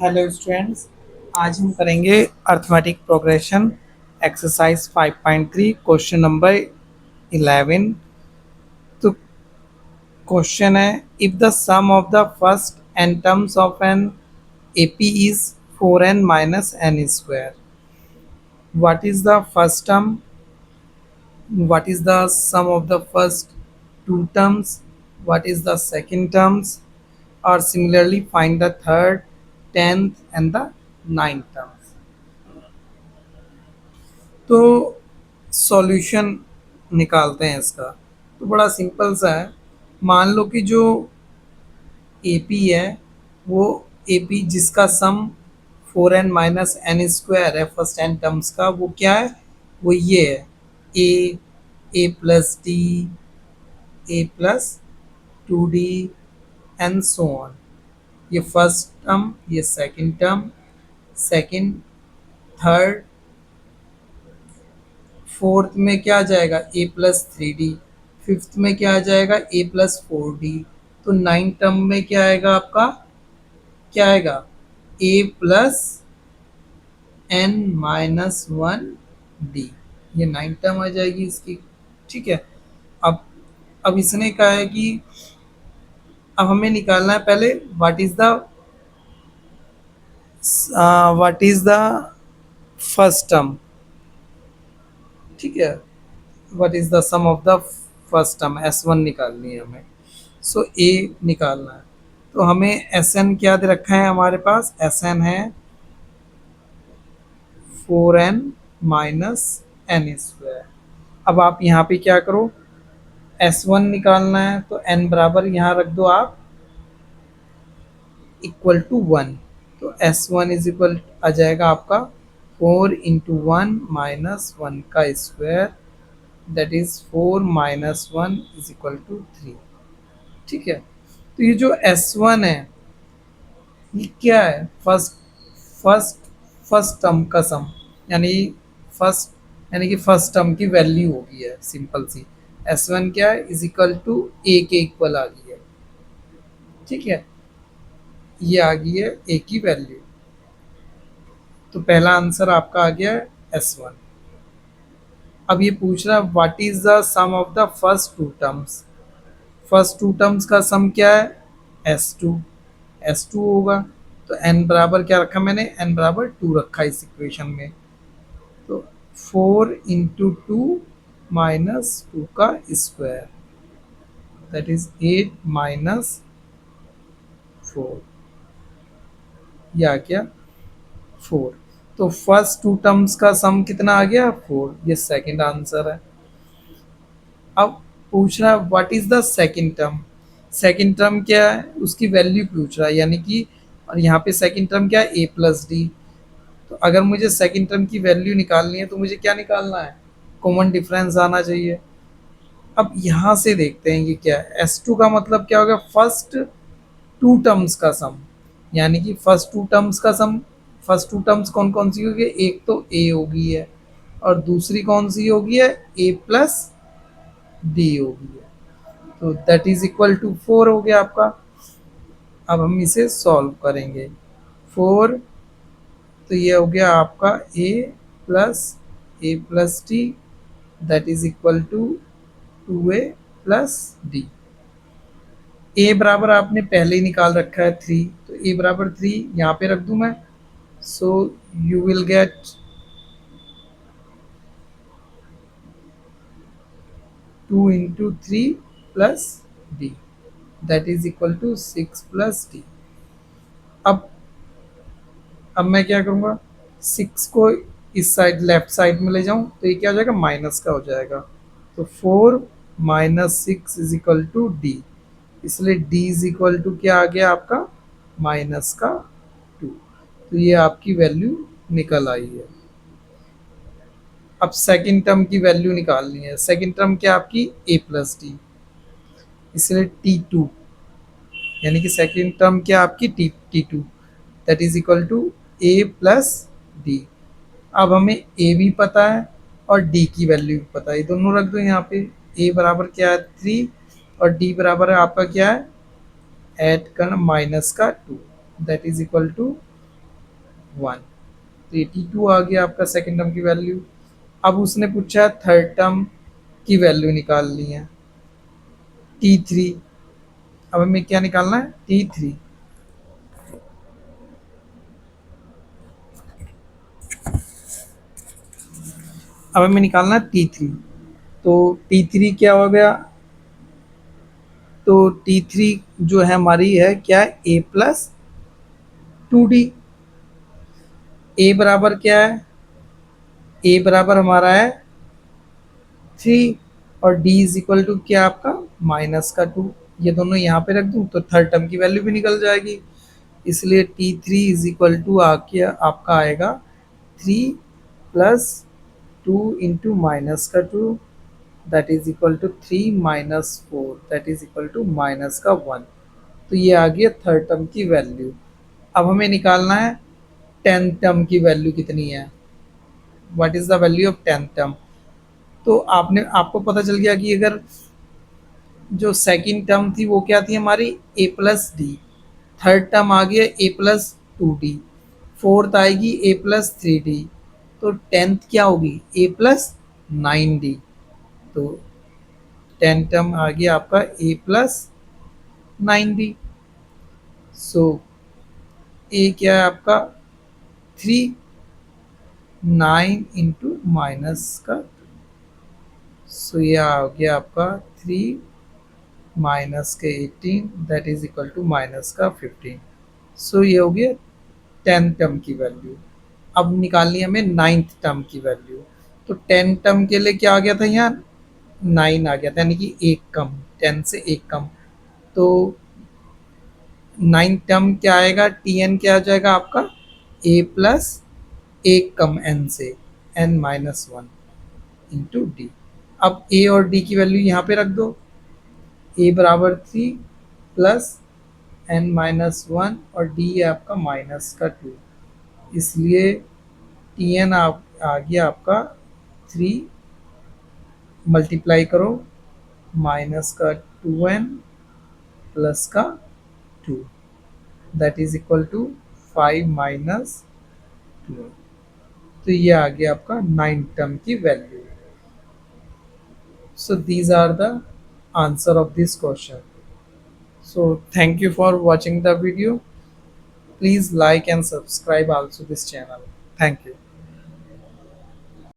Hello students. आज हम करेंगे arithmetic progression exercise 5.3 question number 11। तो क्वेश्चन है, if the sum of the first n terms of an AP is 4n minus n square, what is the first term, what is the sum of the first two terms, what is the second terms, और similarly find the third, 10th and the 9th terms. तो solution निकालते हैं इसका। तो बड़ा simple सा है। मान लो कि जो एपी है वो एपी जिसका सम 4n - n² है फर्स्ट एन टर्म्स का, वो क्या है? वो ये है, a plus d, a plus 2d and so on. ये फर्स्ट टर्म, ये second term, second, third, fourth में क्या आ जाएगा? ए प्लस 3d, फिफ्थ में क्या आ जाएगा? ए प्लस 4d। तो नाइन्थ टर्म में क्या आएगा आपका? क्या आएगा? ए प्लस n - 1d। ये नाइन्थ टर्म आ जाएगी इसकी। ठीक है। अब अब इसने कहा है कि अब हमें निकालना है पहले what is the first term. ठीक है। What is the sum of the first term, S1 निकालनी है हमें। सो ए निकालना है। तो हमें एस एन क्या दे रखा है हमारे पास? एस एन है 4n - n²। अब आप यहाँ पे क्या करो, S1 निकालना है तो n बराबर यहाँ रख दो आप इक्वल टू 1। तो S1 इज इक्वल आ जाएगा आपका 4 × 1 - 1 का square, that is 4 - 1 is equal to 3। ठीक है। तो ये जो S1 है ये क्या है? फर्स्ट फर्स्ट टर्म का सम, यानी यानी कि फर्स्ट टर्म की वैल्यू होगी है, सिंपल सी। S1 क्या है? इज इक्वल टू ए के इक्वल आ गई है। ठीक है। ये आ गई है ए की वैल्यू। तो पहला आंसर आपका आ गया है S1। अब ये पूछ रहा है what is the sum of the first two terms. First two terms का सम क्या है? S2। S2 होगा। तो n बराबर क्या रखा मैंने? n बराबर 2 रखा इस इक्वेशन में। तो 4 × 2 - 2 का स्क्वायर, दैट इज 8 - 4। यह आ गया 4। तो फर्स्ट टू टर्म्स का सम कितना आ गया? 4। ये सेकंड आंसर है। अब पूछ रहा है what is the second term. Second term क्या है? उसकी वैल्यू पूछ रहा है, यानी कि और यहाँ पे सेकंड टर्म क्या है? A plus D. तो अगर मुझे सेकंड टर्म की वैल्यू निकालनी है तो मुझे क्या निकालना है? कॉमन डिफरेंस आना चाहिए। अब यहाँ से देखते हैं ये क्या है। S2 का मतलब क्या होगा? फर्स्ट टू टर्म्स का सम, यानी कि फर्स्ट टू टर्म्स का सम। फर्स्ट टू टर्म्स कौन कौन सी होगी? एक तो ए होगी है और दूसरी कौन सी होगी है? ए प्लस डी होगी है। तो दैट इज इक्वल टू 4 हो गया आपका। अब हम इसे सॉल्व करेंगे। 4, तो ये हो गया आपका a plus d, that is equal to 2a + d। A बराबर आपने पहले ही निकाल रखा है 3, तो ए बराबर 3 यहाँ पे रख दूं मैं। So you will get 2 × 3 + d, that is equal to 6 + d। अब अब मैं क्या करूँगा, 6 को इस साइड लेफ्ट साइड में ले जाऊँ तो ये क्या हो जाएगा? माइनस का हो जाएगा। तो 4 - 6 इज इक्वल टू डी। इसलिए d इज इक्वल टू क्या आ गया आपका? -2। तो ये आपकी वैल्यू निकल आई है। अब सेकंड टर्म की वैल्यू निकालनी है। सेकंड टर्म क्या आपकी? a प्लस डी, इसलिए t2, यानी कि सेकंड टर्म क्या आपकी? t2, that is equal to a plus D. अब हमें a भी पता है और d की वैल्यू भी पता है, ये दोनों रख दो यहाँ पे। a बराबर क्या है? 3 और d बराबर है आपका क्या है? ऐड करना -2, दैट इज इक्वल टू 1। तो 82 आ गया आपका सेकेंड टर्म की वैल्यू। अब उसने पूछा है थर्ड टर्म की वैल्यू निकालनी है, T3। अब हमें क्या निकालना है, T3। अब हमें निकालना है T3। तो T3 क्या हो गया, तो T3 जो है हमारी है क्या है, A+2D। ए बराबर क्या है, ए बराबर हमारा है 3, और डी इज इक्वल टू क्या आपका, -2। ये दोनों यहाँ पे रख दूँ तो थर्ड टर्म की वैल्यू भी निकल जाएगी। इसलिए T3 इज इक्वल टू आके आपका आएगा 3+2 × that is equal to 3 - 4 that is equal to -1। तो ये आ गया थर्ड टर्म की वैल्यू। अब हमें निकालना है टेंथ टर्म की वैल्यू कितनी है, what is the value of tenth term. तो आपको पता चल गया कि अगर जो सेकंड टर्म थी वो क्या थी हमारी, A+D। थर्ड टर्म आ गया A+2D। फोर्थ आएगी A+3D। तो टेंथ क्या होगी, A+9D। तो टेंथ टर्म आ गया आपका A+9D। सो ए क्या है आपका 3, 9 इंटू माइनस का, सो ये आ गया आपका 3 - 18 दैट इज इक्वल टू -15। सो ये हो गया टेंथ टर्म की वैल्यू। अब निकालनी है हमें नाइन्थ टर्म की वैल्यू। तो टेंथ टर्म के लिए क्या आ गया था यहाँ, 9 आ गया था, यानी कि एक कम, 10 से एक कम। तो नाइन्थ टर्म क्या आएगा, Tn क्या आ जाएगा आपका, A+ एक कम n से, n-1 इंटू डी। अब ए और डी की वैल्यू यहाँ पे रख दो। ए बराबर 3 प्लस n-1, और डी है आपका -2। इसलिए Tn आ गया आपका 3, मल्टीप्लाई करो -2n +2, that is equal to 5 - 2। तो ये आ गया आपका नाइन टर्म की value. So these are the answer of this question. So thank you for watching the video. Please like and subscribe also this channel. Thank you.